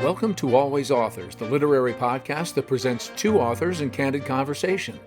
Welcome to Always Authors, the literary podcast that presents two authors in candid conversation.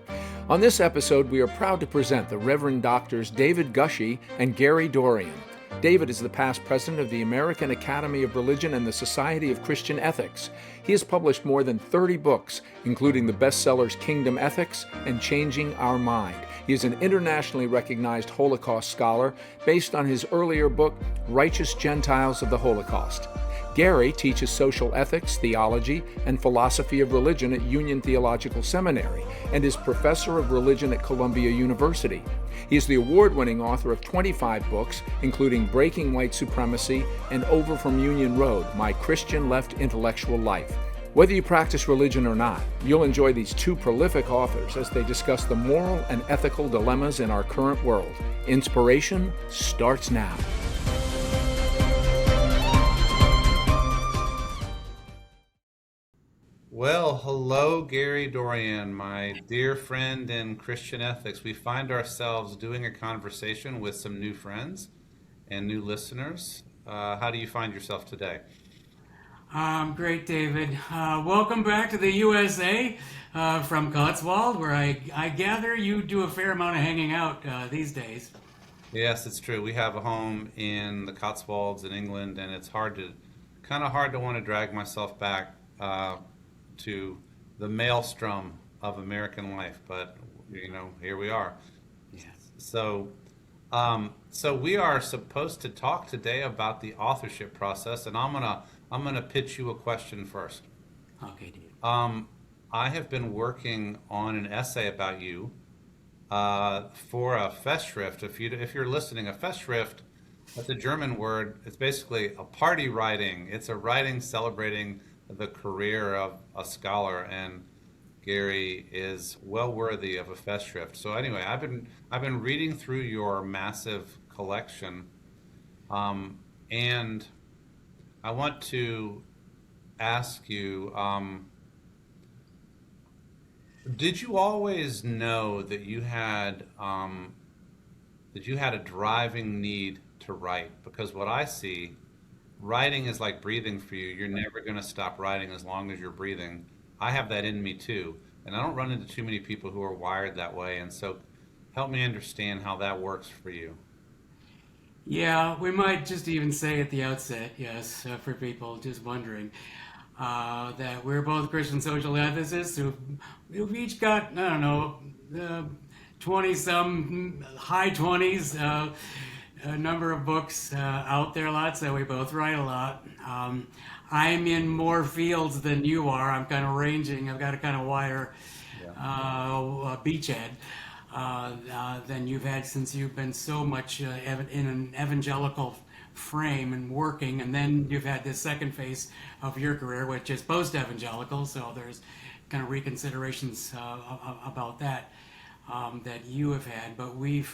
On this episode, we are proud to present the Reverend Doctors David Gushee and Gary Dorrien. David is the past president of the American Academy of Religion and the Society of Christian Ethics. He has published more than 30 books, including the bestsellers Kingdom Ethics and Changing Our Mind. He is an internationally recognized Holocaust scholar based on his earlier book, Righteous Gentiles of the Holocaust. Gary teaches social ethics, theology, and philosophy of religion at Union Theological Seminary and is professor of religion at Columbia University. He is the award-winning author of 25 books, including Breaking White Supremacy and Over from Union Road, My Christian Left Intellectual Life. Whether you practice religion or not, you'll enjoy these two prolific authors as they discuss the moral and ethical dilemmas in our current world. Inspiration starts now. Well, hello, Gary Dorrien, my dear friend in Christian ethics. We find ourselves doing a conversation with some new friends and new listeners. How do you find yourself today? Great, David. Welcome back to the USA from Cotswold, where I gather you do a fair amount of hanging out these days. Yes, it's true. We have a home in the Cotswolds in England, and it's kind of hard to want to drag myself back to the maelstrom of American life, but here we are. Yes. So we are supposed to talk today about the authorship process, and I'm gonna pitch you a question first. Okay, David. I have been working on an essay about you for a Festschrift. If you're listening, a Festschrift, that's a German word. It's basically a party writing. It's a writing celebrating the career of a scholar, and Gary is well worthy of a Festschrift. So anyway, I've been reading through your massive collection, and I want to ask you, did you always know that you had a driving need to write? Because what I see, writing is like breathing for you. You're never going to stop writing as long as you're breathing. I have that in me too, and I don't run into too many people who are wired that way, and so help me understand how that works for you. Yeah, we might just even say at the outset, yes, for people just wondering, that we're both Christian social ethicists who've each got, I don't know, 20-some, high 20s, a number of books out there, lots that we both write a lot. I'm in more fields than you are. I'm kind of ranging. I've got a kind of wider beachhead than you've had, since you've been so much in an evangelical frame and working, and then you've had this second phase of your career, which is post-evangelical, so there's kind of reconsiderations about that that you have had, but we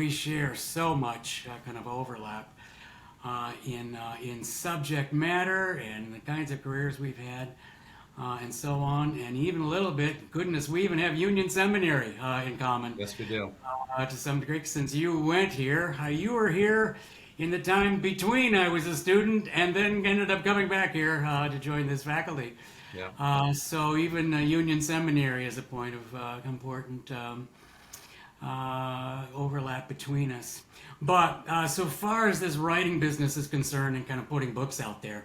share so much kind of overlap in subject matter and the kinds of careers we've had, and so on, and even a little bit, goodness, we even have Union Seminary in common. Yes, we do. To some degree, since you went here, you were here in the time between I was a student and then ended up coming back here to join this faculty. Yeah. So even Union Seminary is a point of important overlap between us. But so far as this writing business is concerned and kind of putting books out there,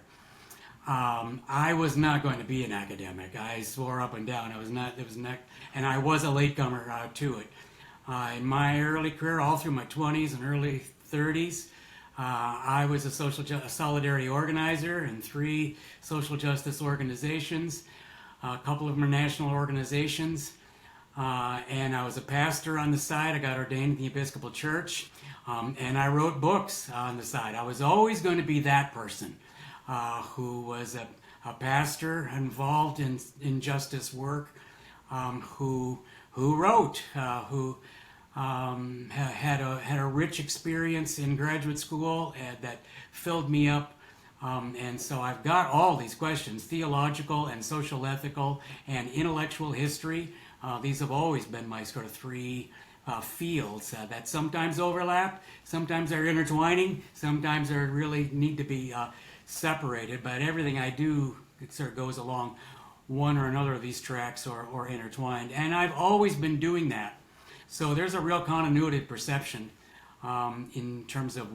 I was not going to be an academic. I swore up and down. And I was a latecomer to it. In my early career, all through my 20s and early 30s, I was a solidarity organizer in 3 social justice organizations. A couple of them are national organizations. And I was a pastor on the side. I got ordained in the Episcopal Church. And I wrote books on the side. I was always going to be that person who was a pastor involved in justice work, who wrote, who had a rich experience in graduate school that filled me up. And so I've got all these questions, theological and social ethical and intellectual history. These have always been my sort of 3 fields that sometimes overlap, sometimes are intertwining, sometimes they really need to be separated. But everything I do it sort of goes along one or another of these tracks or intertwined. And I've always been doing that. So there's a real continuity of perception in terms of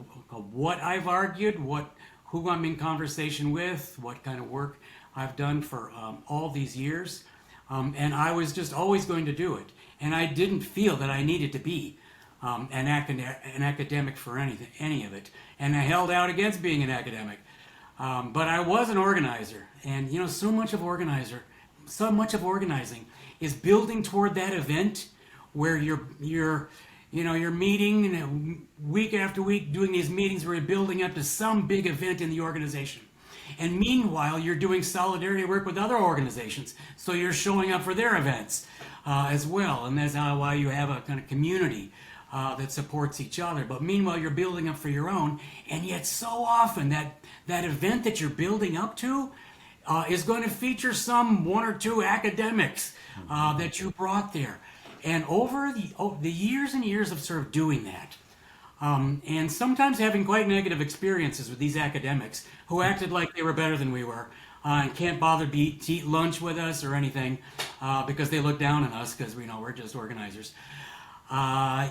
what I've argued, who I'm in conversation with, what kind of work I've done for all these years. And I was just always going to do it. And I didn't feel that I needed to be an academic for any of it. And I held out against being an academic. But I was an organizer. And, so much of organizing is building toward that event where you're meeting week after week, doing these meetings where you're building up to some big event in the organization. And meanwhile, you're doing solidarity work with other organizations. So you're showing up for their events as well. And that's why you have a kind of community that supports each other. But meanwhile, you're building up for your own. And yet so often that event that you're building up to is going to feature some one or two academics that you brought there. And over the years and years of sort of doing that, and sometimes having quite negative experiences with these academics who acted like they were better than we were and can't bother to eat lunch with us or anything because they look down on us because we're just organizers.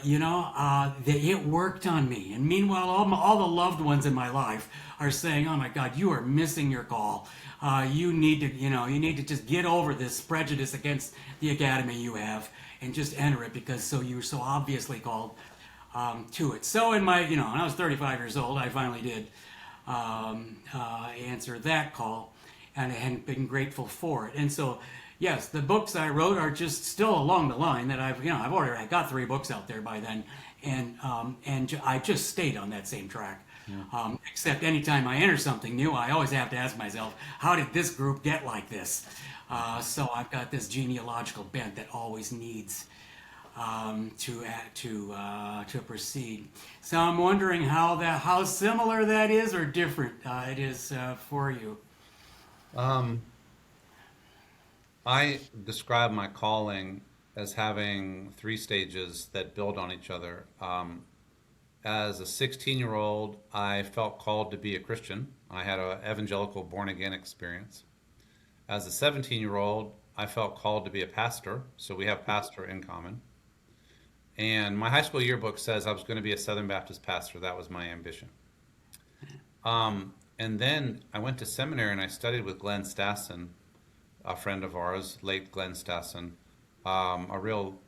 It worked on me. And meanwhile, all the loved ones in my life are saying, "Oh my God, you are missing your call. You need to just get over this prejudice against the academy you have and just enter it because you're so obviously called to it." So when I was 35 years old, I finally did answer that call and been grateful for it. And so, yes, the books I wrote are just still along the line that I've already got 3 books out there by then, and I just stayed on that same track. Yeah. Except anytime I enter something new, I always have to ask myself, how did this group get like this? So I've got this genealogical bent that always needs to proceed. So I'm wondering how similar that is or different it is for you. I describe my calling as having 3 stages that build on each other. As a 16-year-old, I felt called to be a Christian. I had an evangelical born-again experience. As a 17-year-old, I felt called to be a pastor, so we have pastor in common. And my high school yearbook says I was going to be a Southern Baptist pastor. That was my ambition. And then I went to seminary and I studied with Glenn Stassen, a friend of ours, late Glenn Stassen, a real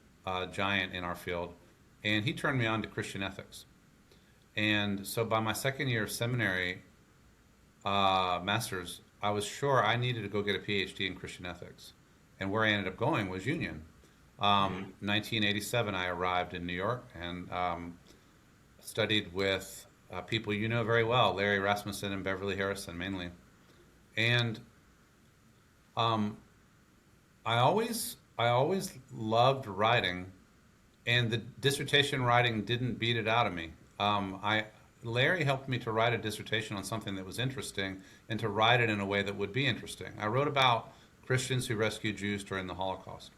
giant in our field. And he turned me on to Christian ethics. And so by my second year of seminary master's, I was sure I needed to go get a PhD in Christian ethics. And where I ended up going was Union. 1987, I arrived in New York and studied with people you know very well, Larry Rasmussen and Beverly Harrison mainly. And I always loved writing, and the dissertation writing didn't beat it out of me. Larry helped me to write a dissertation on something that was interesting and to write it in a way that would be interesting. I wrote about Christians who rescued Jews during the Holocaust.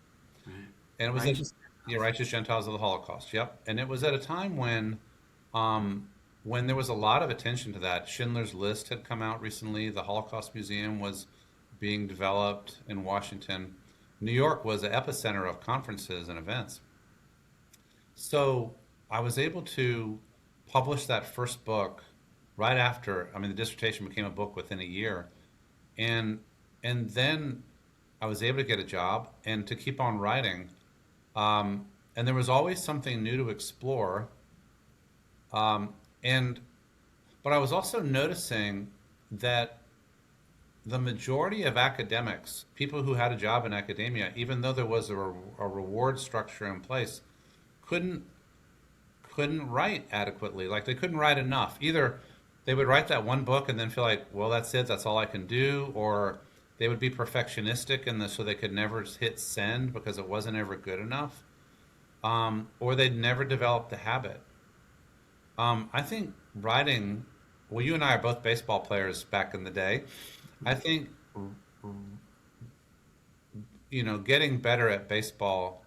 Right. And it was righteous Gentiles of the Holocaust. Yep. And it was at a time when there was a lot of attention to that. Schindler's List had come out recently. The Holocaust Museum was being developed in Washington. New York was the epicenter of conferences and events. So I was able to publish that first book right after. The dissertation became a book within a year. And then I was able to get a job and to keep on writing. And there was always something new to explore. But I was also noticing that the majority of academics, people who had a job in academia, even though there was a reward structure in place, couldn't write adequately. Like they couldn't write enough. Either they would write that one book and then feel like, well, that's it, that's all I can do, or they would be perfectionistic so they could never hit send because it wasn't ever good enough, or they'd never develop the habit. I think writing, well, you and I are both baseball players back in the day. I think, getting better at baseball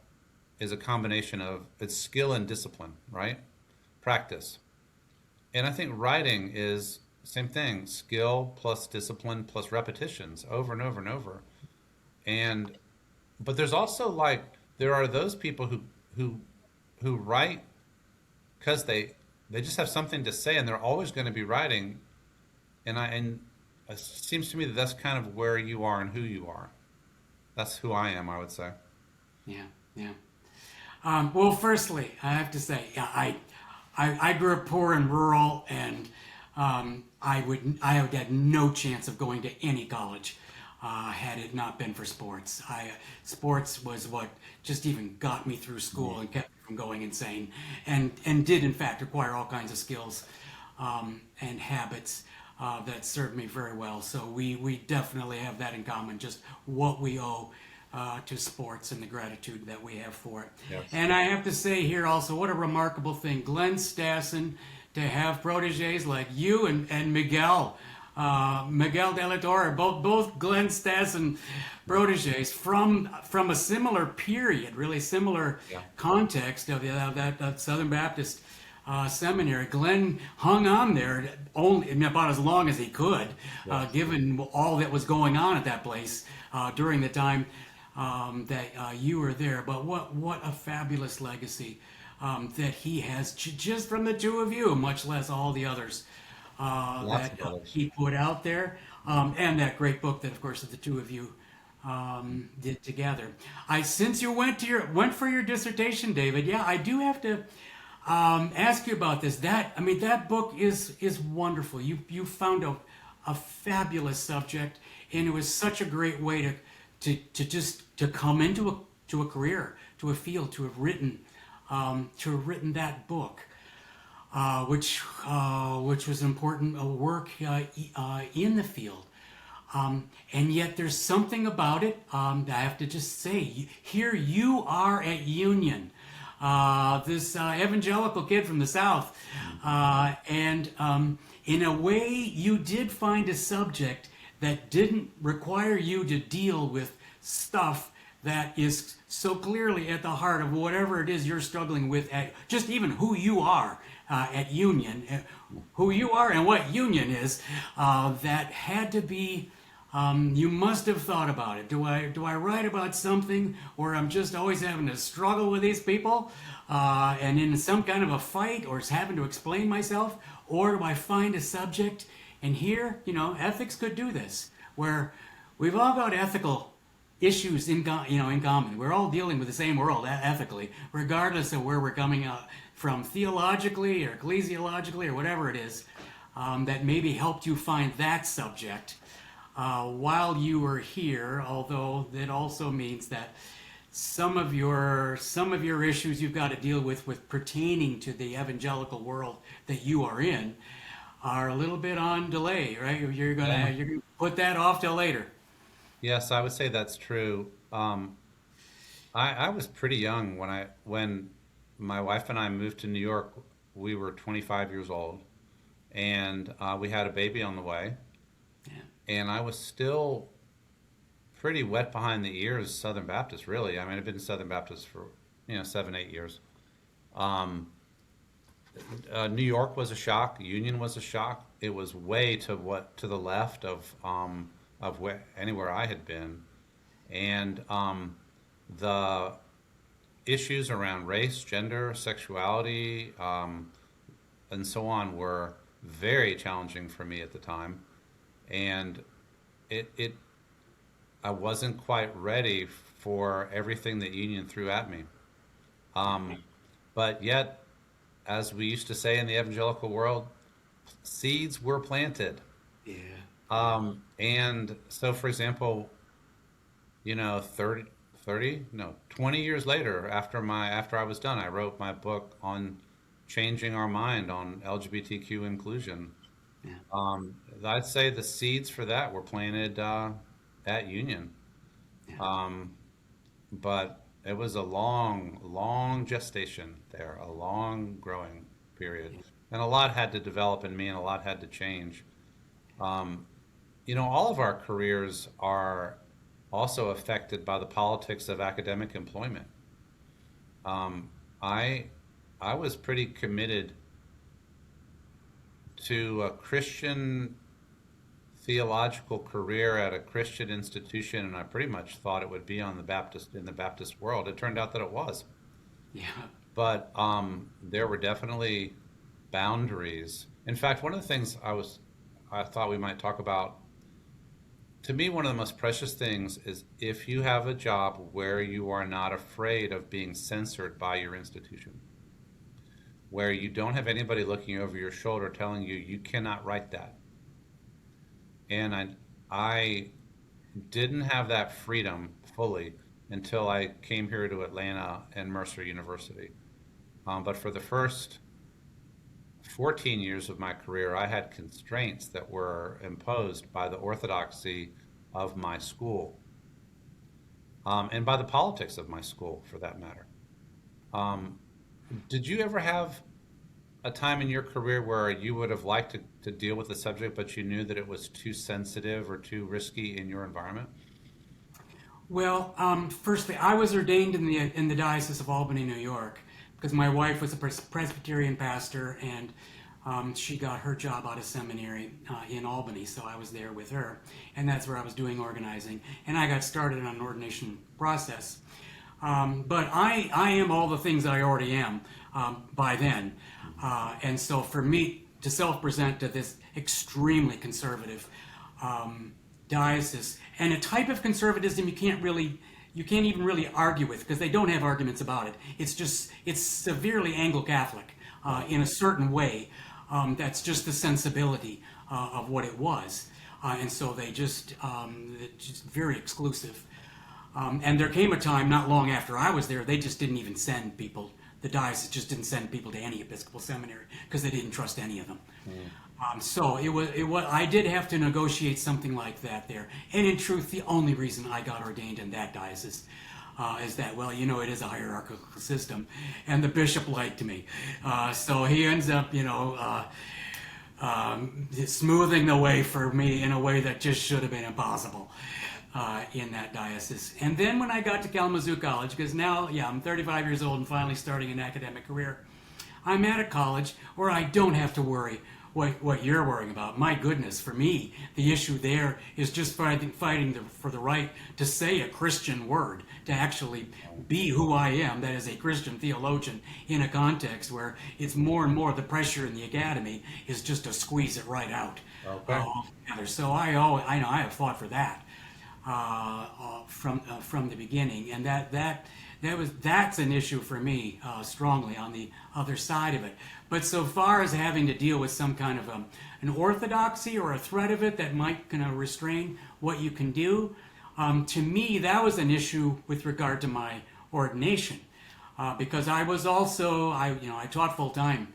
is a combination of it's skill and discipline, right? Practice. And I think writing is same thing, skill plus discipline plus repetitions over and over and over. And but there's also like there are those people who who write because they just have something to say and they're always going to be writing. And it seems to me that that's kind of where you are and who you are. That's who I am, I would say. Yeah, yeah. Well, firstly, I have to say, yeah, I grew up poor and rural, and I had no chance of going to any college had it not been for sports. Sports was what just even got me through school and kept me from going insane, and did in fact acquire all kinds of skills and habits that served me very well. So we definitely have that in common. Just what we owe to sports and the gratitude that we have for it. Yes. And I have to say here also, what a remarkable thing, Glenn Stassen, to have proteges like you and Miguel, Miguel de la Torre, both Glenn Stassen proteges from a similar period, really similar Yeah. context of that Southern Baptist seminary. Glenn hung on there only about as long as he could, given all that was going on at that place during the time that you were there. But what a fabulous legacy that he has just from the two of you, much less all the others that of others. he put out there, and that great book that, of course, the two of you did together. Since you went for your dissertation, David, yeah, I do have to ask you about this. That book is wonderful. You found a fabulous subject, and it was such a great way to come into a career, to a field, to have written that book, which was important work in the field. And yet there's something about it, I have to just say, here you are at Union, this evangelical kid from the South, and in a way you did find a subject that didn't require you to deal with stuff that is so clearly at the heart of whatever it is you're struggling with, at just even who you are at Union, who you are and what Union is, that had to be, you must have thought about it. Do I write about something where I'm just always having to struggle with these people and in some kind of a fight, or having to explain myself, or do I find a subject? And here, ethics could do this, where we've all got ethical issues in common. We're all dealing with the same world ethically, regardless of where we're coming out from theologically or ecclesiologically or whatever it is, that maybe helped you find that subject while you were here. Although that also means that some of your issues you've got to deal with pertaining to the evangelical world that you are in are a little bit on delay, right? You're gonna put that off till later. Yes, I would say that's true. I was pretty young when my wife and I moved to New York. We were 25 years old, and we had a baby on the way. Yeah. And I was still pretty wet behind the ears Southern Baptist, really. I mean, I've been Southern Baptist for 7-8 years. New York was a shock. Union was a shock. It was way to the left of anywhere I had been, and the issues around race, gender, sexuality, and so on were very challenging for me at the time, and I wasn't quite ready for everything that Union threw at me. But yet, as we used to say in the evangelical world, seeds were planted. Yeah. And so, for example, 20 years later, after I was done, I wrote my book on changing our mind on LGBTQ inclusion. Yeah. I'd say the seeds for that were planted at Union. Yeah. But it was a long, long gestation there, a long growing period. And a lot had to develop in me and a lot had to change. All of our careers are also affected by the politics of academic employment. I was pretty committed to a Christian theological career at a Christian institution, and I pretty much thought it would be on the Baptist in the Baptist world. It turned out that it was, Yeah. but there were definitely boundaries. In fact, one of the things I thought we might talk about. To me, one of the most precious things is if you have a job where you are not afraid of being censored by your institution, where you don't have anybody looking over your shoulder telling you you cannot write that. And I didn't have that freedom fully until I came here to Atlanta and Mercer University. But for the first 14 years of my career, I had constraints that were imposed by the orthodoxy of my school, and by the politics of my school, for that matter. Um, did you ever have a time in your career where you would have liked to deal with the subject, but you knew that it was too sensitive or too risky in your environment? Well, firstly, I was ordained in the Diocese of Albany, New York, because my wife was a Presbyterian pastor, and she got her job out of seminary in Albany, so I was there with her, and that's where I was doing organizing, and I got started on an ordination process. But I am all the things that I already am by then, and so for me to self-present to this extremely conservative diocese, and a type of conservatism you can't even really argue with, because they don't have arguments about it. It's severely Anglo-Catholic in a certain way. That's just the sensibility of what it was, and so it's just very exclusive. And there came a time not long after I was there, they just didn't even send people. The diocese just didn't send people to any Episcopal seminary because they didn't trust any of them. So it was. I did have to negotiate something like that there. And in truth, the only reason I got ordained in that diocese is that, well, it is a hierarchical system, and the bishop liked me, so he ends up, smoothing the way for me in a way that just should have been impossible. In that diocese. And then when I got to Kalamazoo College, because now, I'm 35 years old and finally starting an academic career, I'm at a college where I don't have to worry what you're worrying about. My goodness, for me, the issue there is just fighting for the right to say a Christian word, to actually be who I am, that is a Christian theologian, in a context where it's more and more the pressure in the academy is just to squeeze it right out. Okay. So I know I have fought for that. From the beginning, and that's an issue for me strongly on the other side of it. But so far as having to deal with some kind of an orthodoxy or a threat of it that might kind of restrain what you can do, to me that was an issue with regard to my ordination, because I was also I taught full time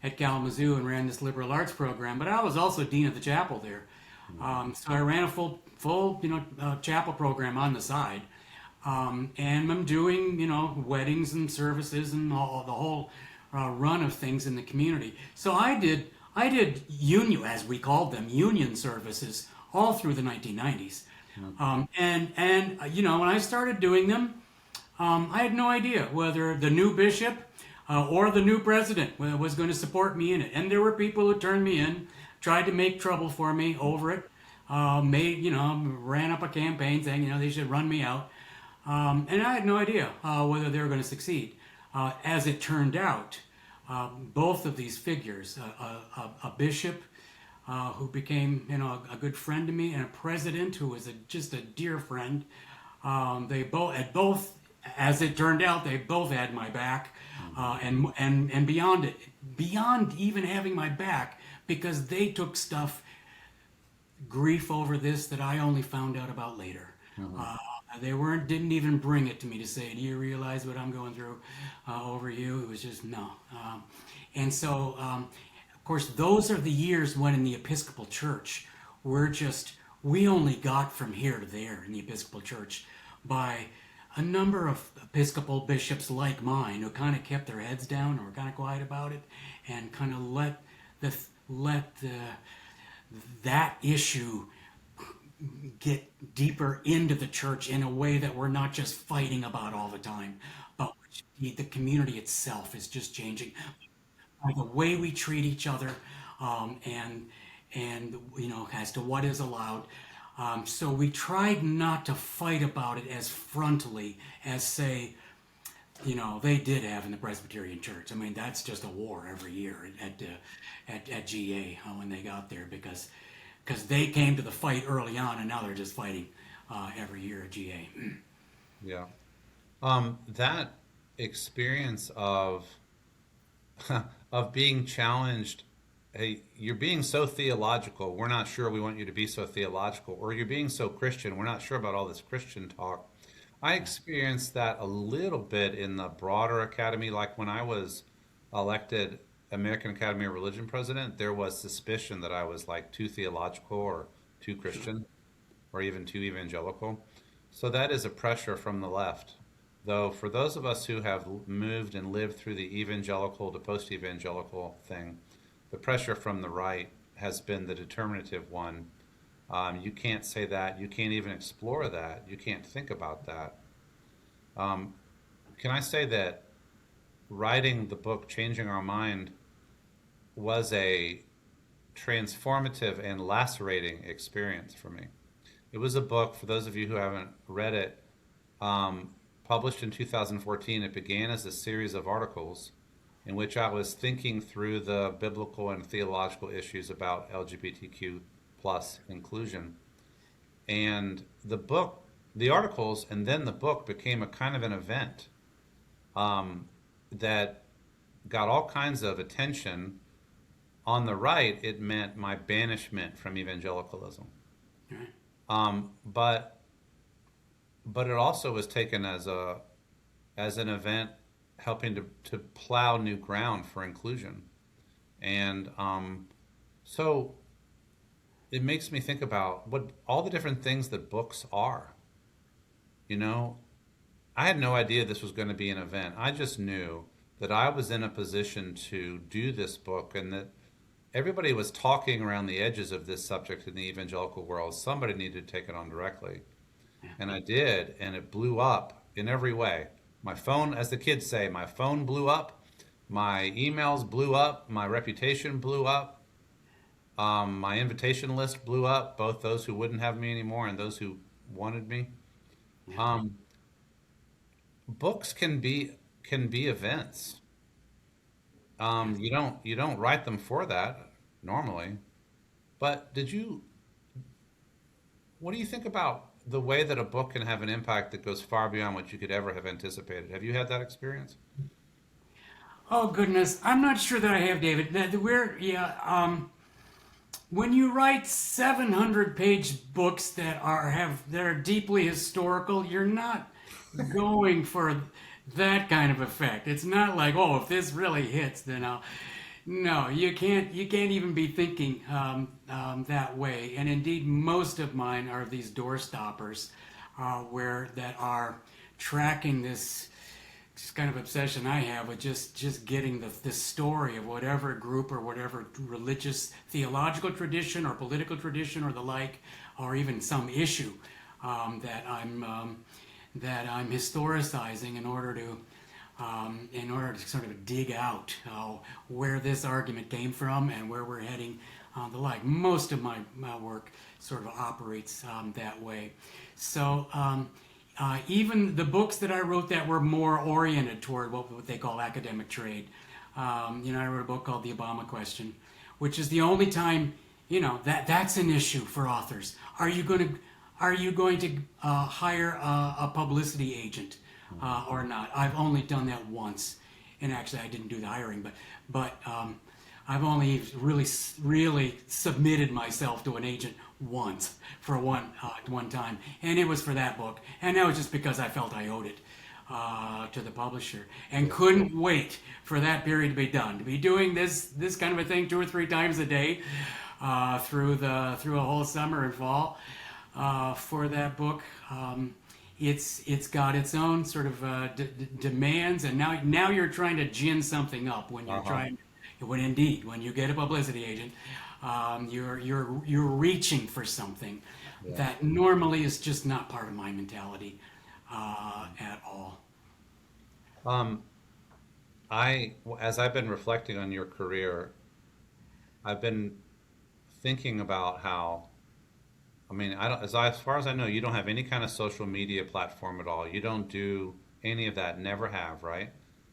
at Kalamazoo and ran this liberal arts program, but I was also dean of the chapel there. So I ran a full chapel program on the side, and I'm doing weddings and services and all the whole run of things in the community. So I did union, as we called them, union services all through the 1990s, and when I started doing them, I had no idea whether the new bishop or the new president was going to support me in it, and there were people who turned me in, tried to make trouble for me over it. Ran up a campaign saying, they should run me out. And I had no idea whether they were going to succeed. As it turned out, both of these figures, a bishop who became, a good friend to me, and a president who was just a dear friend, they both, as it turned out, they both had my back, and beyond even having my back, because they took grief over this that I only found out about later. They didn't even bring it to me to say, do you realize what I'm going through over you? It was just no. And so, of course, those are the years when in the Episcopal Church, we only got from here to there in the Episcopal Church by a number of Episcopal bishops like mine who kind of kept their heads down or were kind of quiet about it and kind of let that issue get deeper into the church in a way that we're not just fighting about all the time, but the community itself is just changing. The way we treat each other, and as to what is allowed. So we tried not to fight about it as frontally as, say, they did have in the Presbyterian Church. I mean, that's just a war every year at GA when they got there, because they came to the fight early on, and now they're just fighting every year at GA. Yeah. That experience of of being challenged, hey, you're being so theological, we're not sure we want you to be so theological, or you're being so Christian, we're not sure about all this Christian talk. I experienced that a little bit in the broader academy. Like when I was elected American Academy of Religion president, there was suspicion that I was like too theological or too Christian or even too evangelical. So that is a pressure from the left. Though for those of us who have moved and lived through the evangelical to post-evangelical thing, the pressure from the right has been the determinative one. You can't say that. You can't even explore that. You can't think about that. Can I say that writing the book, Changing Our Mind, was a transformative and lacerating experience for me. It was a book, for those of you who haven't read it, published in 2014. It began as a series of articles in which I was thinking through the biblical and theological issues about LGBTQ plus inclusion. And the book, the articles, and then the book became a kind of an event that got all kinds of attention. On the right, it meant my banishment from evangelicalism. But it also was taken as an event helping to plow new ground for inclusion. And so it makes me think about what all the different things that books are. I had no idea this was going to be an event. I just knew that I was in a position to do this book, and that everybody was talking around the edges of this subject in the evangelical world. Somebody needed to take it on directly. And I did, and it blew up in every way. My phone, as the kids say, my phone blew up, my emails blew up, my reputation blew up, my invitation list blew up, both those who wouldn't have me anymore and those who wanted me. Books can be events. You don't write them for that normally. But what do you think about the way that a book can have an impact that goes far beyond what you could ever have anticipated? Have you had that experience? Oh goodness, I'm not sure that I have, David. When you write 700-page books that are deeply historical, you're not going for that kind of effect. It's not like, oh, if this really hits, then I'll. No, you can't even be thinking that way. And indeed, most of mine are these door stoppers, that are tracking this kind of obsession I have with just getting the story of whatever group or whatever religious, theological tradition or political tradition or the like, or even some issue that I'm historicizing in order to sort of dig out where this argument came from and where we're heading, the like. Most of my work sort of operates that way. So even the books that I wrote that were more oriented toward what they call academic trade, I wrote a book called The Obama Question, which is the only time, that's an issue for authors. Are you going to hire a publicity agent or not? I've only done that once, and actually I didn't do the hiring, but I've only really submitted myself to an agent once for one time, and it was for that book, and that was just because I felt I owed it to the publisher, and couldn't wait for that period to be done. To be doing this kind of a thing 2 or 3 times a day through a whole summer and fall for that book. It's got its own sort of demands, and now you're trying to gin something up when you're when you get a publicity agent, you're reaching for something that normally is just not part of my mentality at all. As I've been reflecting on your career, I've been thinking about how, I mean, I don't, as far as I know, you don't have any kind of social media platform at all. You don't do any of that, never have, right?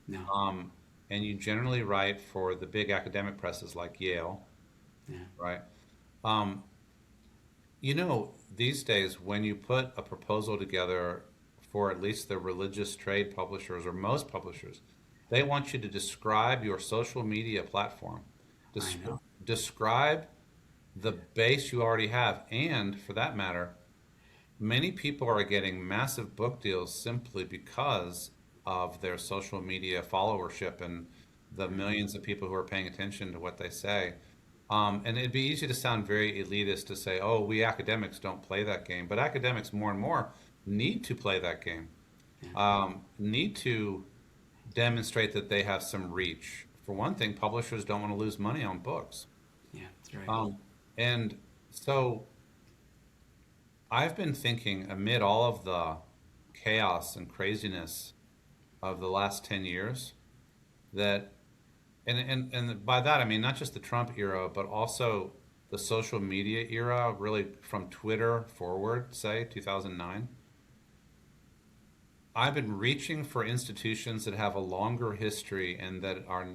No. Um, and you generally write for the big academic presses like Yale, Yeah. right? Um, these days, when you put a proposal together for at least the religious trade publishers or most publishers, they want you to describe your social media platform, I know. describe the base you already have, and for that matter, many people are getting massive book deals simply because of their social media followership and the millions of people who are paying attention to what they say. And it'd be easy to sound very elitist to say, oh, we academics don't play that game. But academics more and more need to play that game, Yeah. need to demonstrate that they have some reach. For one thing, publishers don't want to lose money on books. Yeah. That's right. And so I've been thinking, amid all of the chaos and craziness of the last 10 years, that, and by that I mean not just the Trump era, but also the social media era, really from Twitter forward, say 2009. I've been reaching for institutions that have a longer history and that are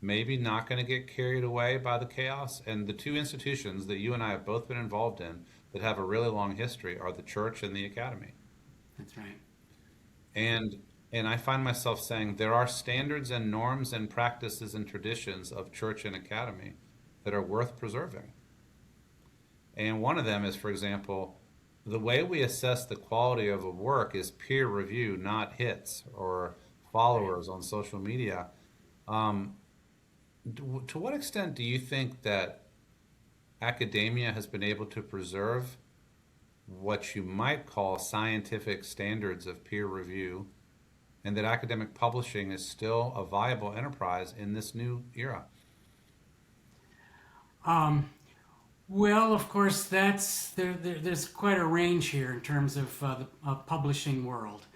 maybe not going to get carried away by the chaos. And the two institutions that you and I have both been involved in that have a really long history are the church and the academy. That's right. And and I find myself saying there are standards and norms and practices and traditions of church and academy that are worth preserving. And one of them is, for example, the way we assess the quality of a work is peer review, not hits or followers on social media. Um, to what extent do you think that academia has been able to preserve what you might call scientific standards of peer review, and that academic publishing is still a viable enterprise in this new era? Um, well, of course, there's quite a range here in terms of the publishing world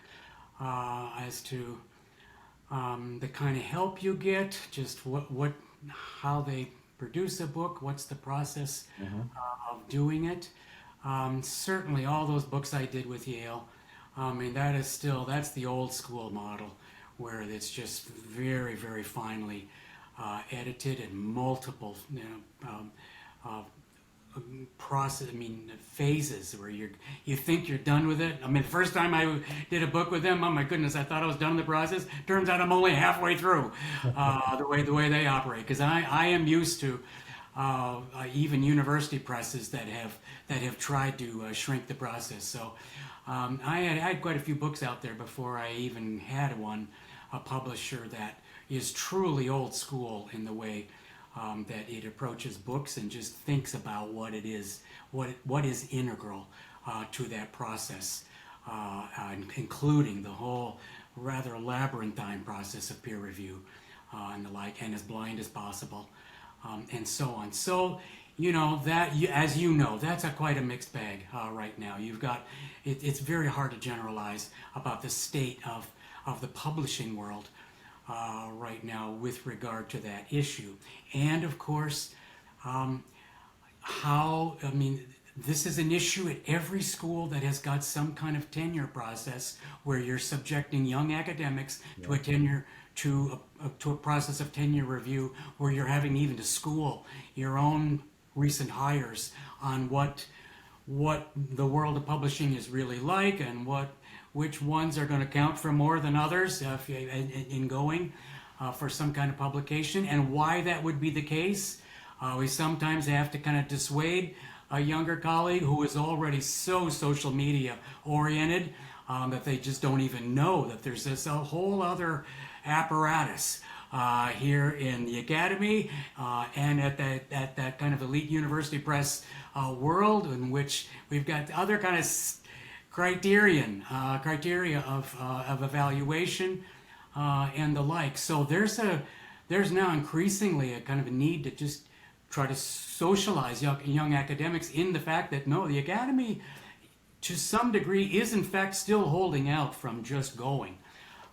as to the kind of help you get, just how they produce a book, what's the process of doing it. Certainly, all those books I did with Yale, I mean, that's the old school model, where it's just very, very finely edited and multiple, uh, process. I mean, phases where you think you're done with it. I mean, the first time I did a book with them, oh my goodness, I thought I was done with the process. Turns out I'm only halfway through the way they operate, because I am used to even university presses that have tried to shrink the process. So I had quite a few books out there before I even had a publisher that is truly old school in the way that it approaches books and just thinks about what it is, what is integral to that process, including the whole rather labyrinthine process of peer review and the like, and as blind as possible, and so on. So, as you know, that's quite a mixed bag right now. You've got it's very hard to generalize about the state of the publishing world right now with regard to that issue. And of course, this is an issue at every school that has got some kind of tenure process where you're subjecting young academics to a tenure to a process of tenure review, where you're having even to school your own recent hires on what the world of publishing is really like, and which ones are going to count for more than others in going for some kind of publication, and why that would be the case. We sometimes have to kind of dissuade a younger colleague who is already so social media oriented that they just don't even know that there's this a whole other apparatus here in the academy and at that kind of elite university press world, in which we've got other kind of criteria of evaluation and the like. So there's now increasingly a kind of a need to just try to socialize young academics in the fact that no, the academy to some degree is in fact still holding out from just going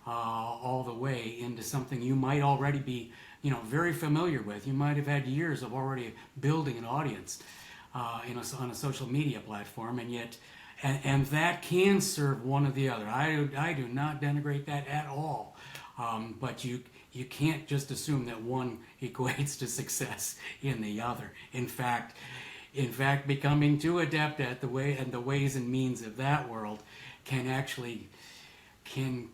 all the way into something you might already be very familiar with. You might have had years of already building an audience, on a social media platform, and yet, and that can serve one or the other. I do not denigrate that at all, but you can't just assume that one equates to success in the other. In fact, becoming too adept at the ways and means of that world can actually can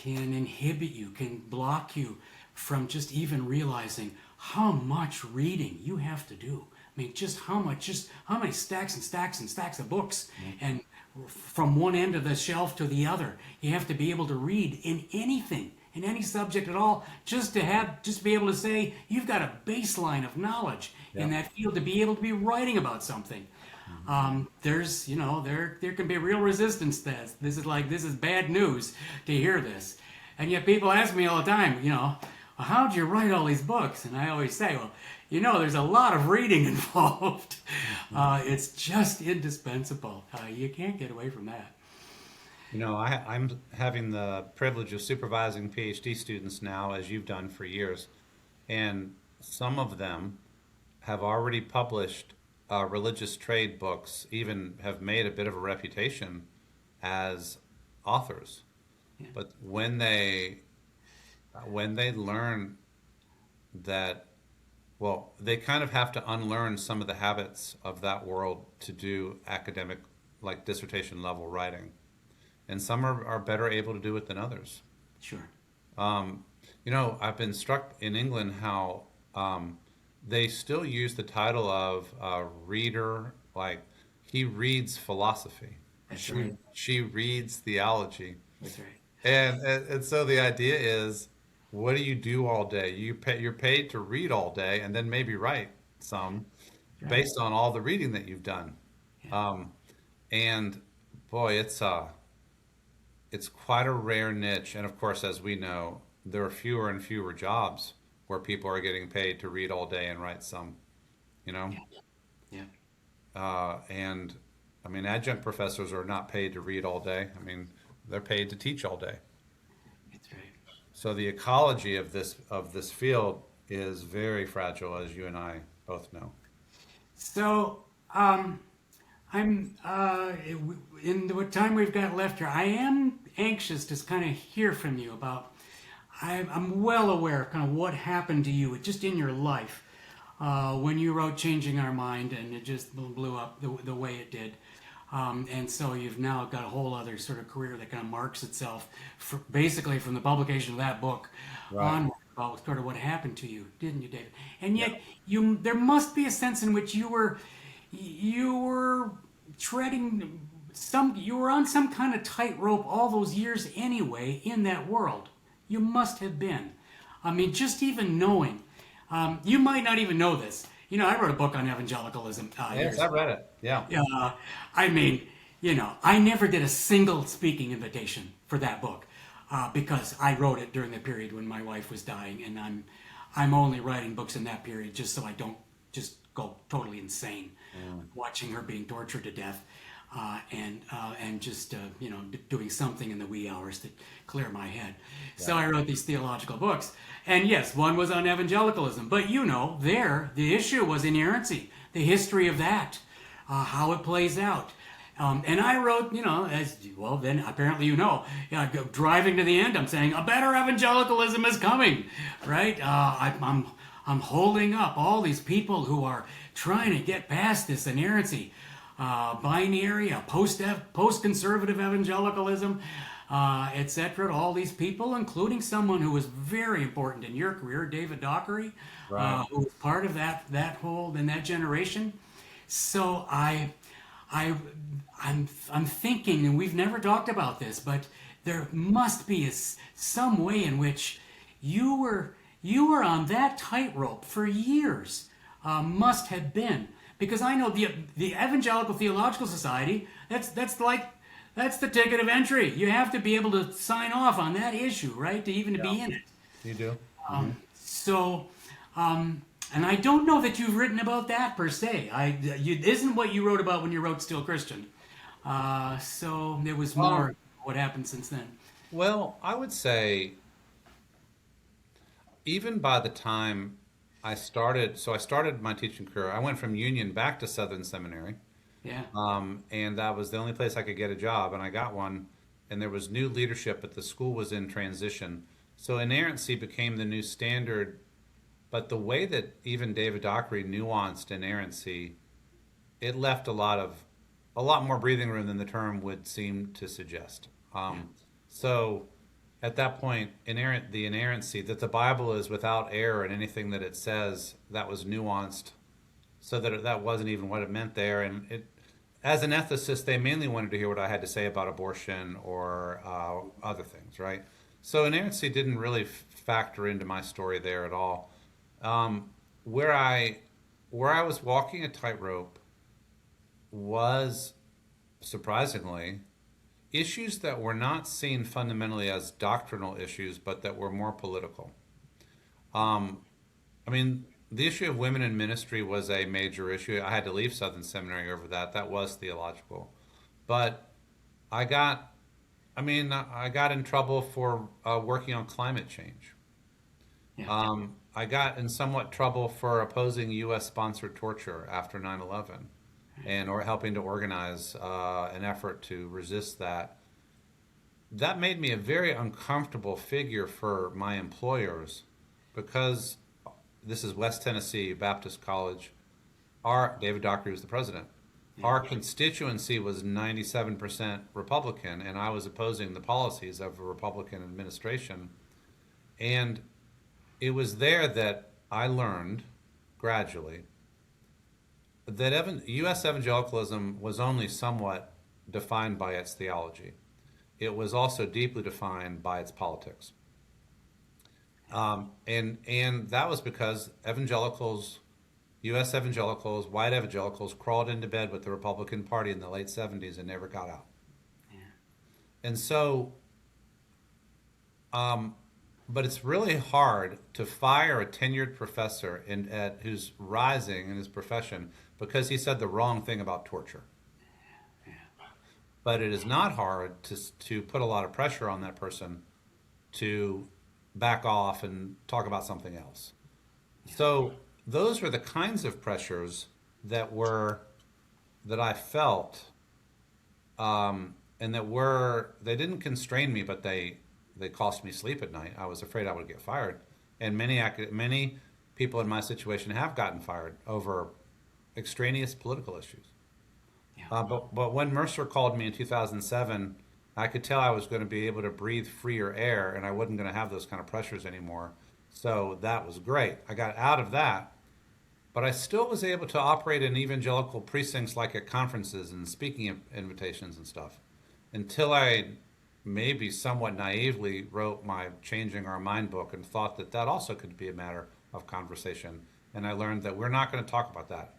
inhibit you, can block you from just even realizing how much reading you have to do. I mean, just how many stacks and stacks and stacks of books, and from one end of the shelf to the other, you have to be able to read in anything, in any subject at all, just to be able to say you've got a baseline of knowledge in that field to be able to be writing about something. There can be real resistance to this. This is bad news to hear this, and yet people ask me all the time, well, how'd you write all these books? And I always say, well, there's a lot of reading involved. It's just indispensable. You can't get away from that. I'm having the privilege of supervising PhD students now, as you've done for years, and some of them have already published religious trade books, even have made a bit of a reputation as authors. Yeah. But when they learn that, well, they kind of have to unlearn some of the habits of that world to do academic, like dissertation level writing. And some are better able to do it than others. Sure. I've been struck in England how they still use the title of reader, like he reads philosophy. That's right. She reads theology. That's right. And so the idea is, what do you do all day? You're paid to read all day and then maybe write some based on all the reading that you've done. Yeah. And boy, it's quite a rare niche. And of course, as we know, there are fewer and fewer jobs where people are getting paid to read all day and write some, Yeah. And I mean, adjunct professors are not paid to read all day. I mean, they're paid to teach all day. That's right. So the ecology of this field is very fragile, as you and I both know. So, I'm in the time we've got left here, I am anxious to kind of hear from you about. I'm well aware of kind of what happened to you just in your life when you wrote "Changing Our Mind" and it just blew up the way it did. And so you've now got a whole other sort of career that kind of marks itself basically from the publication of that book on about sort of what happened to you, didn't you, David? And yet there must be a sense in which you were treading you were on some kind of tightrope all those years anyway in that world. You must have been. I mean, just even knowing, you might not even know this. I wrote a book on evangelicalism. Yes, I read it. Yeah. I mean, I never did a single speaking invitation for that book because I wrote it during the period when my wife was dying, and I'm only writing books in that period just so I don't just go totally insane watching her being tortured to death. And just doing something in the wee hours to clear my head. Yeah. So I wrote these theological books, and yes, one was on evangelicalism. But the issue was inerrancy, the history of that, how it plays out. And I wrote, as well. Then apparently driving to the end, I'm saying a better evangelicalism is coming, right? I'm holding up all these people who are trying to get past this inerrancy. Binary, post-conservative evangelicalism, etc. All these people, including someone who was very important in your career, David Dockery, who was part of that whole in that generation. So I'm thinking, and we've never talked about this, but there must be some way in which you were on that tightrope for years. Must have been. Because I know the Evangelical Theological Society, that's the ticket of entry. You have to be able to sign off on that issue, right, to even be in it. You do. And I don't know that you've written about that per se. Isn't what you wrote about when you wrote Still Christian. So there was more what happened since then. Well, I would say, even by the time I started my teaching career. I went from Union back to Southern Seminary, Yeah. and that was the only place I could get a job, and I got one. And there was new leadership, but the school was in transition. So inerrancy became the new standard. But the way that even David Dockery nuanced inerrancy, it left a lot more breathing room than the term would seem to suggest. So at that point, the inerrancy that the Bible is without error in anything that it says, that was nuanced, so that that wasn't even what it meant there. And it, as an ethicist, they mainly wanted to hear what I had to say about abortion or other things, right? So inerrancy didn't really factor into my story there at all. Um, where I where I was walking a tightrope was surprisingly issues that were not seen fundamentally as doctrinal issues, but that were more political. Um, I mean, the issue of women in ministry was a major issue. I had to leave Southern Seminary over that. That was theological. But I got, I got in trouble for working on climate change. Yeah. I got in somewhat trouble for opposing U.S. sponsored torture after 9/11 and or helping to organize an effort to resist that. That made me a very uncomfortable figure for my employers because this is West Tennessee Baptist College. Our David Dockery was the president. Our constituency was 97% Republican, and I was opposing the policies of a Republican administration. And it was there that I learned gradually that U.S. evangelicalism was only somewhat defined by its theology. It was also deeply defined by its politics. And that was because evangelicals, U.S. evangelicals, white evangelicals, crawled into bed with the Republican Party in the late 70s and never got out. Yeah. And so, but it's really hard to fire a tenured professor who's rising in his profession because he said the wrong thing about torture. But it is not hard to put a lot of pressure on that person to back off and talk about something else. So those were the kinds of pressures that I felt, and they didn't constrain me, but they cost me sleep at night. I was afraid I would get fired, and many people in my situation have gotten fired over extraneous political issues. Yeah. But when Mercer called me in 2007, I could tell I was going to be able to breathe freer air, and I wasn't going to have those kind of pressures anymore. So that was great. I got out of that, but I still was able to operate in evangelical precincts like at conferences and speaking invitations and stuff until I maybe somewhat naively wrote my Changing Our Mind book and thought that that also could be a matter of conversation. And I learned that we're not going to talk about that.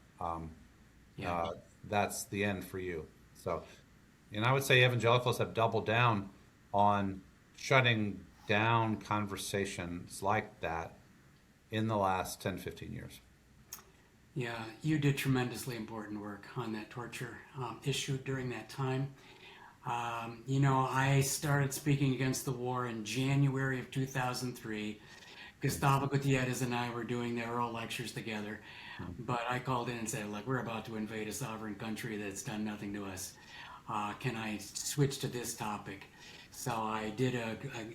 That's the end for you. So, and I would say evangelicals have doubled down on shutting down conversations like that in the last 10, 15 years. Yeah, you did tremendously important work on that torture issue during that time. I started speaking against the war in January of 2003. Gustavo Gutierrez and I were doing the oral lectures together, but I called in and said, look, we're about to invade a sovereign country that's done nothing to us. Can I switch to this topic? So I did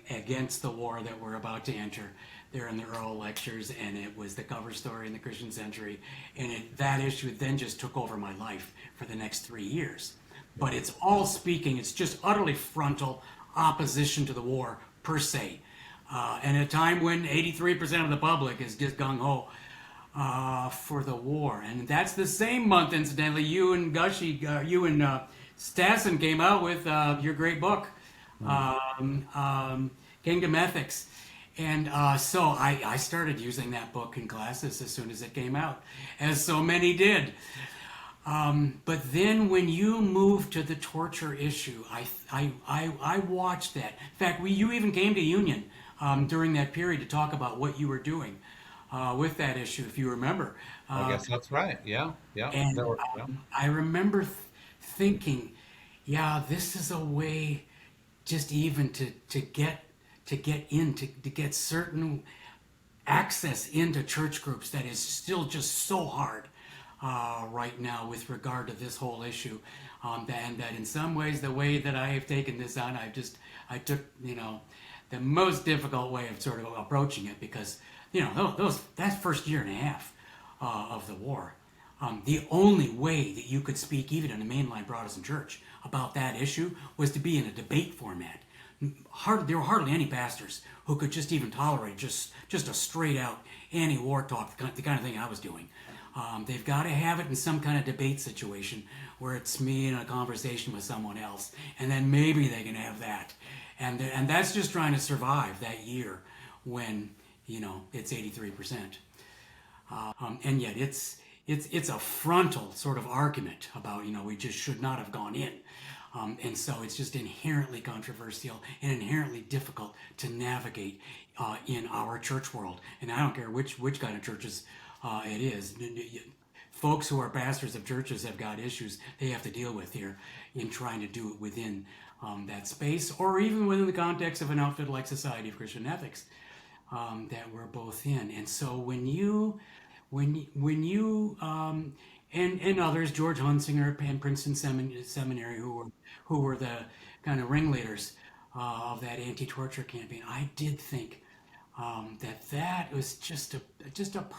against the war that we're about to enter there in the oral lectures, and it was the cover story in the Christian Century, and that issue then just took over my life for the next 3 years. But it's just utterly frontal opposition to the war per se. And at a time when 83% of the public is just gung-ho for the war. And that's the same month, incidentally, you and Gushee, you and Stassen came out with your great book, Kingdom Ethics. And so I started using that book in classes as soon as it came out, as so many did. But then when you moved to the torture issue, I watched that. In fact, you even came to Union during that period to talk about what you were doing with that issue, if you remember. I guess that's right. Yeah. And I remember thinking, yeah, this is a way just even to get certain access into church groups that is still just so hard right now with regard to this whole issue. And that in some ways, the way that I have taken this on, I took, the most difficult way of sort of approaching it, because, that first year and a half of the war, the only way that you could speak, even in a mainline Protestant church, about that issue was to be in a debate format. There were hardly any pastors who could just even tolerate just a straight out anti-war talk, the kind of thing I was doing. They've got to have it in some kind of debate situation where it's me in a conversation with someone else, and then maybe they can have that. And that's just trying to survive that year when, it's 83%. And yet it's a frontal sort of argument about, we just should not have gone in. And so it's just inherently controversial and inherently difficult to navigate in our church world. And I don't care which kind of churches it is. Folks who are pastors of churches have got issues they have to deal with here in trying to do it within that space, or even within the context of an outfit like Society of Christian Ethics that we're both in. And so when you and others, George Hunsinger and Princeton Seminary, who were the kind of ringleaders of that anti-torture campaign, I did think that was just a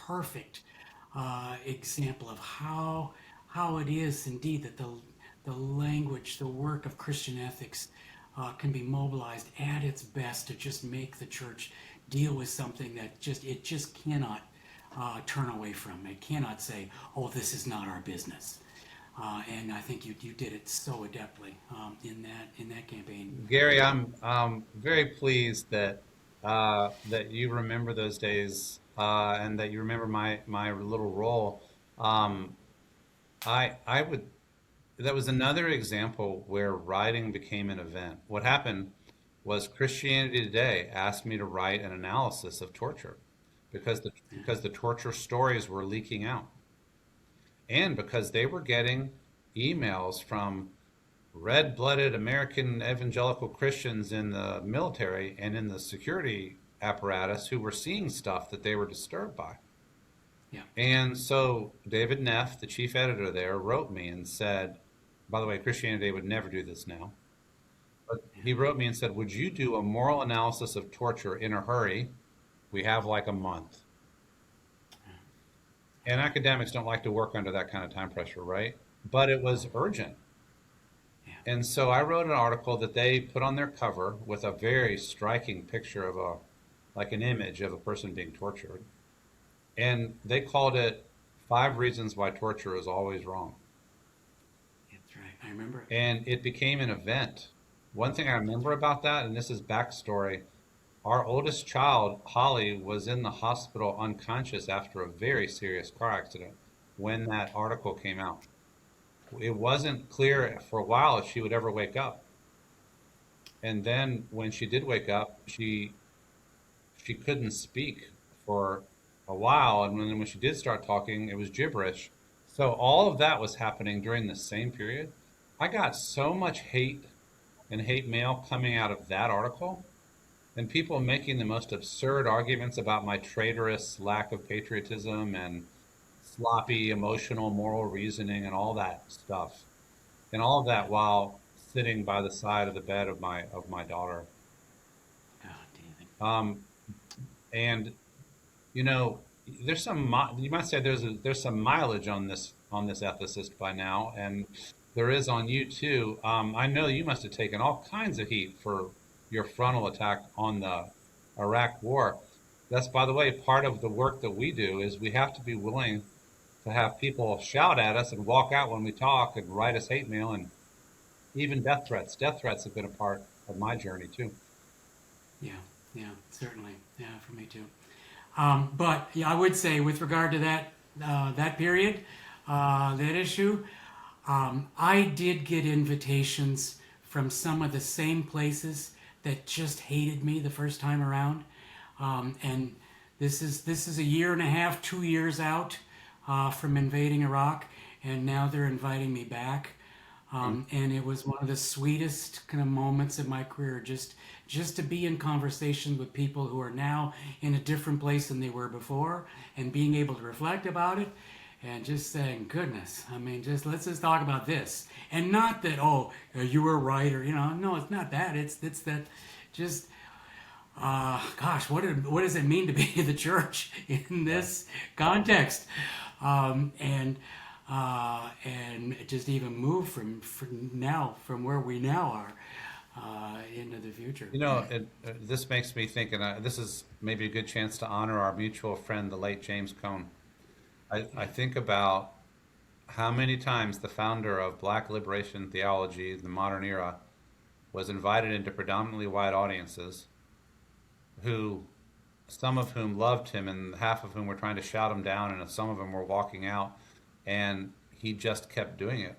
perfect example of how it is indeed that the language, the work of Christian ethics can be mobilized at its best to just make the church deal with something that it just cannot turn away from. It cannot say, "Oh, this is not our business." And I think you did it so adeptly in that campaign. Gary, I'm very pleased that that you remember those days and that you remember my little role. I would. That was another example where writing became an event. What happened was Christianity Today asked me to write an analysis of torture because the torture stories were leaking out, and because they were getting emails from red-blooded American evangelical Christians in the military and in the security apparatus who were seeing stuff that they were disturbed by. Yeah. And so David Neff, the chief editor there, wrote me and said, by the way, Christianity Today would never do this now. But he wrote me and said, would you do a moral analysis of torture in a hurry? We have like a month. And academics don't like to work under that kind of time pressure, right? But it was urgent. And so I wrote an article that they put on their cover with a very striking picture of an image of a person being tortured. And they called it 5 Reasons Why Torture is Always Wrong. That's right. I remember it. And it became an event. One thing I remember about that, and this is backstory, our oldest child, Holly, was in the hospital unconscious after a very serious car accident when that article came out. It wasn't clear for a while if she would ever wake up. And then when she did wake up, she couldn't speak for a while. And then when she did start talking, it was gibberish. So all of that was happening during the same period. I got so much hate and hate mail coming out of that article, and people making the most absurd arguments about my traitorous lack of patriotism and sloppy emotional moral reasoning and all that stuff, and all of that while sitting by the side of the bed of my daughter. And there's some, you might say there's some mileage on this ethicist by now, and there is on you too. I know you must have taken all kinds of heat for your frontal attack on the Iraq war. That's, by the way, part of the work that we do is we have to be willing to have people shout at us and walk out when we talk and write us hate mail and even death threats. Death threats have been a part of my journey too. Yeah, certainly. Yeah, for me too. But yeah, I would say with regard to that period, that issue, I did get invitations from some of the same places that just hated me the first time around, and this is a year and a half, 2 years out from invading Iraq, and now they're inviting me back. And it was one of the sweetest kind of moments of my career, just to be in conversation with people who are now in a different place than they were before, and being able to reflect about it, and just saying, goodness, I mean, let's just talk about this, and not that, oh, you were right, or no, it's not that. It's that, just gosh, what does it mean to be the church in this context? And just even move from where we now are into the future. This makes me think, and this is maybe a good chance to honor our mutual friend, the late James Cone. I think about how many times the founder of Black liberation theology, the modern era, was invited into predominantly white audiences, some of whom loved him, and half of whom were trying to shout him down, and some of them were walking out, and he just kept doing it.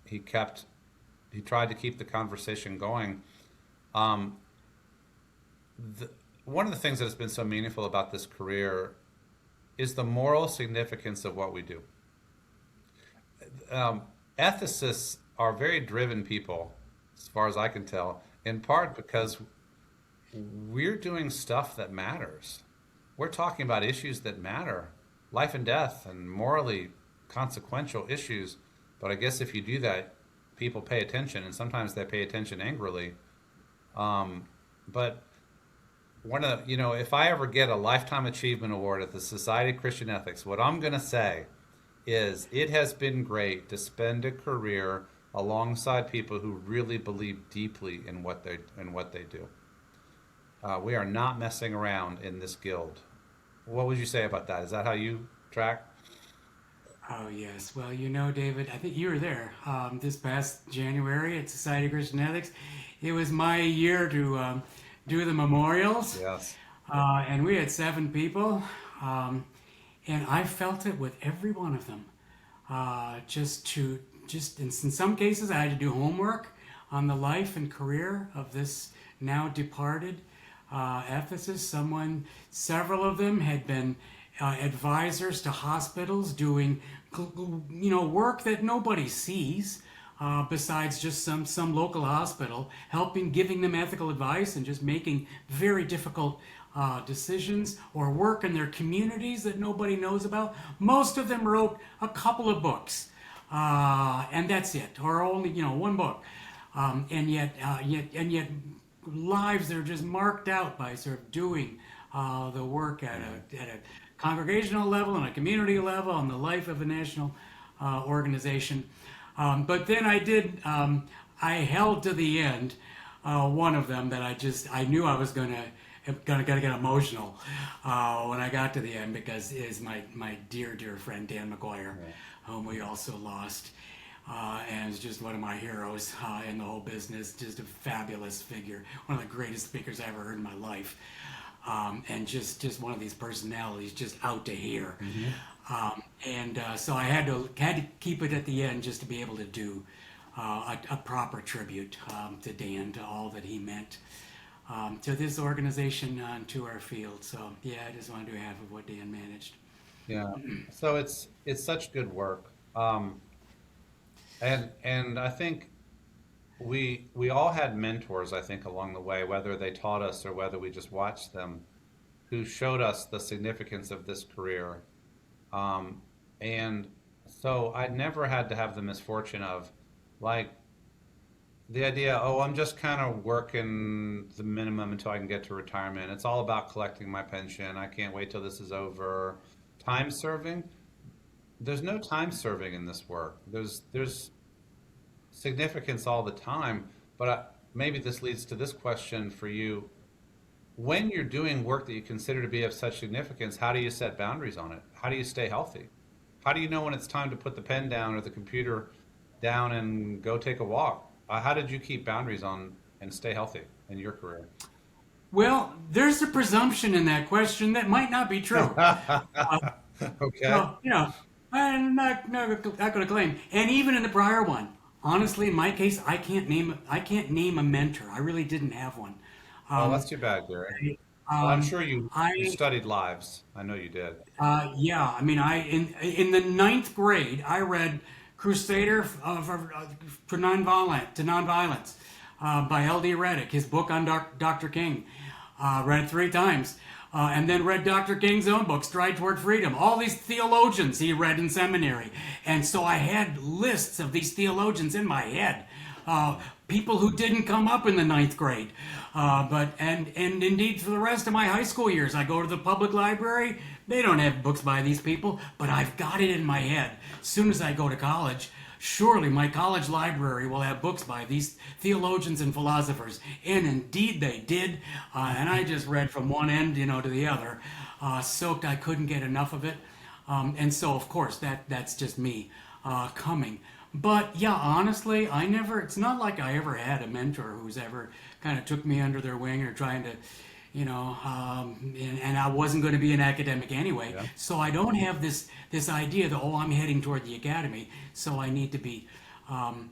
He tried to keep the conversation going. One of the things that has been so meaningful about this career is the moral significance of what we do. Ethicists are very driven people, as far as I can tell, in part because we're doing stuff that matters. We're talking about issues that matter, life and death, and morally consequential issues. But I guess if you do that, people pay attention, and sometimes they pay attention angrily. But if I ever get a Lifetime Achievement Award at the Society of Christian Ethics, what I'm going to say is it has been great to spend a career alongside people who really believe deeply in what they do. We are not messing around in this guild. What would you say about that? Is that how you track? Oh, yes. Well, David, I think you were there this past January at Society of Christian Ethics. It was my year to do the memorials. Yes. And we had 7 people. And I felt it with every one of them. In some cases, I had to do homework on the life and career of this now departed ethicist. Several of them had been advisors to hospitals doing work that nobody sees besides just some local hospital, giving them ethical advice and just making very difficult decisions, or work in their communities that nobody knows about. Most of them wrote a couple of books, and that's it, or only one book, and yet lives that are just marked out by sort of doing the work at a congregational level and a community level and the life of a national organization. But then I held to the end one of them that I knew I was gonna get emotional when I got to the end, because it is my dear friend Dan McGuire, whom we also lost. And is just one of my heroes in the whole business. Just a fabulous figure, one of the greatest speakers I ever heard in my life, and just one of these personalities just out to here. Mm-hmm. So I had to keep it at the end just to be able to do a proper tribute to Dan, to all that he meant to this organization and to our field. So yeah, I just wanted to do half of what Dan managed. Yeah. So it's such good work. And I think we all had mentors, I think, along the way, whether they taught us or whether we just watched them, who showed us the significance of this career. And so I never had to have the misfortune of, like, the idea, I'm just kind of working the minimum until I can get to retirement. It's all about collecting my pension. I can't wait till this is over. Time serving. There's no time serving in this work. There's significance all the time, but maybe this leads to this question for you. When you're doing work that you consider to be of such significance, how do you set boundaries on it? How do you stay healthy? How do you know when it's time to put the pen down or the computer down and go take a walk? How did you keep boundaries on and stay healthy in your career? Well, there's a presumption in that question that might not be true. Okay. So, I'm not going to claim. And even in the prior one, honestly, in my case, I can't name a mentor. I really didn't have one. That's too bad, Gary. I'm sure you studied lives. I know you did. Yeah. I mean, in the 9th grade, I read Crusader for Nonviolence by L.D. Reddick, his book on Dr. King. Read it 3 times. And then read Dr. King's own book, Stride Toward Freedom. All these theologians he read in seminary. And so I had lists of these theologians in my head. People who didn't come up in the 9th grade. And indeed for the rest of my high school years, I go to the public library. They don't have books by these people, but I've got it in my head. As soon as I go to college, surely my college library will have books by these theologians and philosophers. And indeed they did. And I just read from one end, to the other. Soaked, I couldn't get enough of it. And so, of course, that's just me coming. But yeah, honestly, it's not like I ever had a mentor who's ever kind of took me under their wing or trying to, and I wasn't going to be an academic anyway. Yeah. So I don't have this idea that, I'm heading toward the academy, so I need to be, have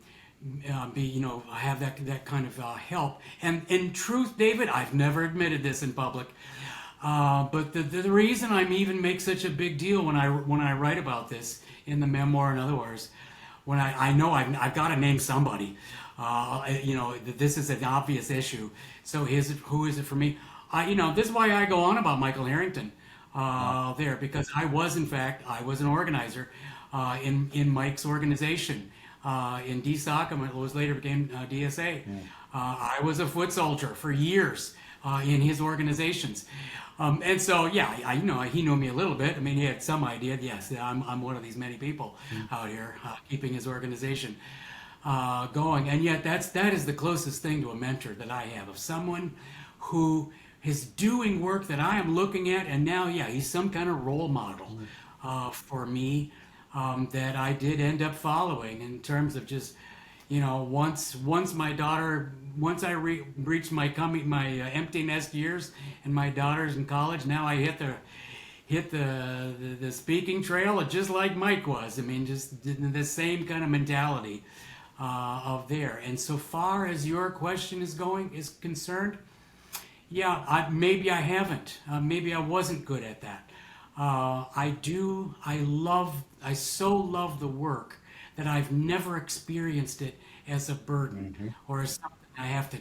that kind of help. And in truth, David, I've never admitted this in public. But the reason I'm even make such a big deal when I write about this in the memoir, in other words, when I know I've got to name somebody, this is an obvious issue. So who is it for me? This is why I go on about Michael Harrington there, because I was an organizer in Mike's organization in DSOC, and it was later became DSA. Yeah. I was a foot soldier for years in his organizations. And so, yeah, he knew me a little bit. I mean, he had some idea. Yes, I'm one of these many people out here keeping his organization going. And yet that is the closest thing to a mentor that I have, of someone who is doing work that I am looking at. And now, he's some kind of role model for me that I did end up following in terms of just, once I reached my empty nest years and my daughter's in college, now I hit the speaking trail just like Mike was. I mean, just the same kind of mentality of there. And so far as your question is concerned, maybe I haven't. Maybe I wasn't good at that. I so love the work that I've never experienced it as a burden or as something I have to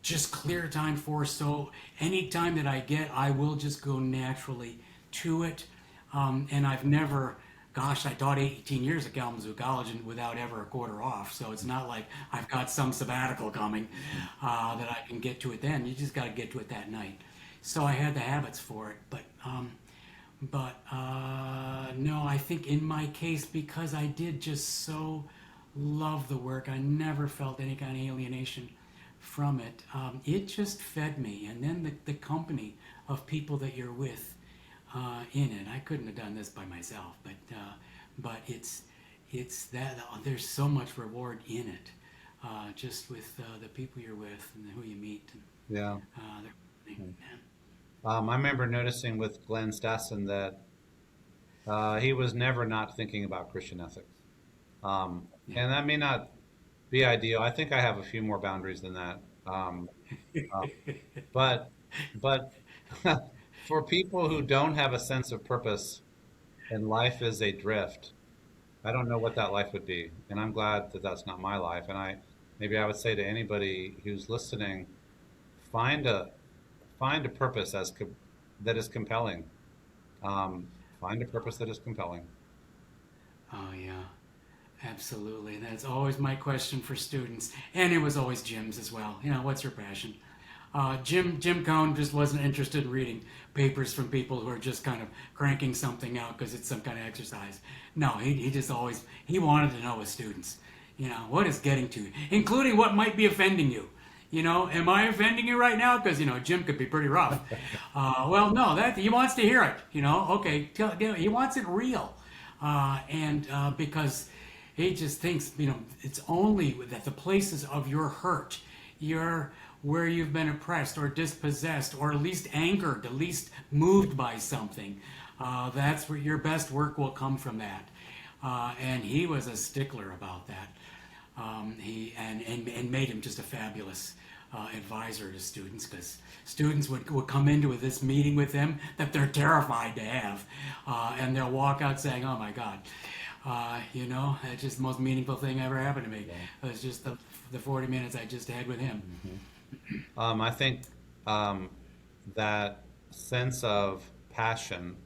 just clear time for. So any time that I get, I will just go naturally to it. And I've never, I taught 18 years at Kalamazoo College and without ever a quarter off. So it's not like I've got some sabbatical coming that I can get to it then. You just got to get to it that night. So I had the habits for it. But no, I think in my case, because I did just so love the work, I never felt any kind of alienation from it. It just fed me. And then the company of people that you're with in it. I couldn't have done this by myself, but it's that there's so much reward in it, just with the people you're with and who you meet. And, I remember noticing with Glenn Stassen that he was never not thinking about Christian ethics. And that may not be ideal. I think I have a few more boundaries than that. But for people who don't have a sense of purpose and life is a drift, I don't know what that life would be. And I'm glad that that's not my life. And maybe I would say to anybody who's listening, find a purpose that is compelling. Find a purpose that is compelling. Oh, yeah, absolutely. That's always my question for students. And it was always Jim's as well. What's your passion? Jim Cohn just wasn't interested in reading papers from people who are just kind of cranking something out because it's some kind of exercise. No, he just always, he wanted to know his students, what is getting to you, including what might be offending you. Am I offending you right now? Because, Jim could be pretty rough. Well, no, that he wants to hear it, okay, he wants it real. Because he just thinks, it's only that the places of your hurt, where you've been oppressed or dispossessed or at least angered, at least moved by something, that's where your best work will come from that. And he was a stickler about that. He made him just a fabulous advisor to students, because students would come into this meeting with him that they're terrified to have, and they'll walk out saying, "Oh my God." It's just the most meaningful thing ever happened to me. It was just the 40 minutes I just had with him. I think that sense of passion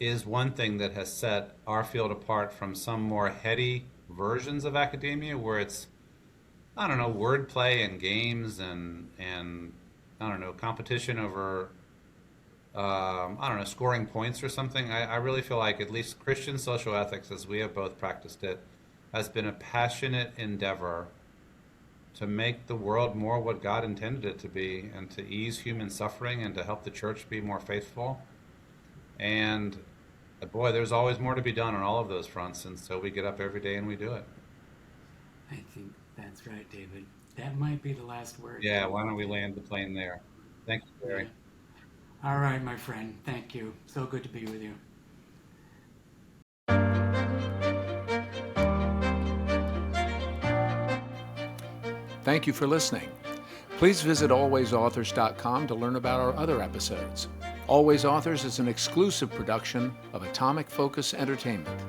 is one thing that has set our field apart from some more heady versions of academia where it's, I don't know, wordplay and games and I don't know, competition over, I don't know, scoring points or something. I really feel like at least Christian social ethics, as we have both practiced it, has been a passionate endeavor to make the world more what God intended it to be and to ease human suffering and to help the church be more faithful. And boy, there's always more to be done on all of those fronts, and so we get up every day and we do it. I think that's right, David. That might be the last word. Yeah, why don't we land the plane there? Thank you, Gary. Yeah. All right, my friend. Thank you. So good to be with you. Thank you for listening. Please visit alwaysauthors.com to learn about our other episodes. Always Authors is an exclusive production of Atomic Focus Entertainment.